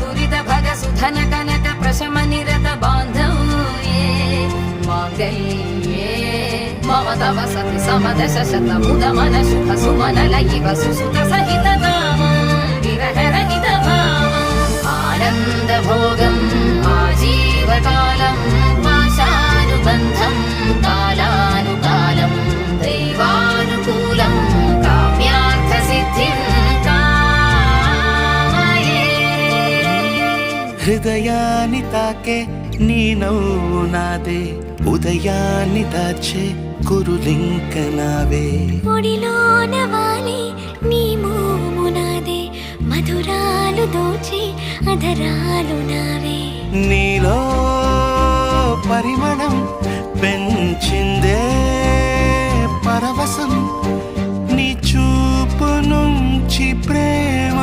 దురిత భగ సుధన కనక ప్రశమ నిరత బాంధవ్యే మాంగళ్యే మమ తవ సతి సమదశ శతముదమన శుభ సుమనల ఇవ సుసుత సహిత కామం విరహరహిత భావం ఆనంద భోగం ఆజీవకాలం పాశానుబంధం కాలానుకాలం దైవానుకూలం కామ్యార్థ సిద్ధిం కామయే. హృదయాన్ని తాకే నీ నవ్వు నాదే, ఉదయాన్ని దాచే కురులింక నావే. ఒడిలోన వాలి నీ మోము నాదే, మధురాలు దోచి అధరాలు నావే. నీలో పరిమళం పెంచిందే పరవశం, నీ చూపు నుంచి ప్రేమ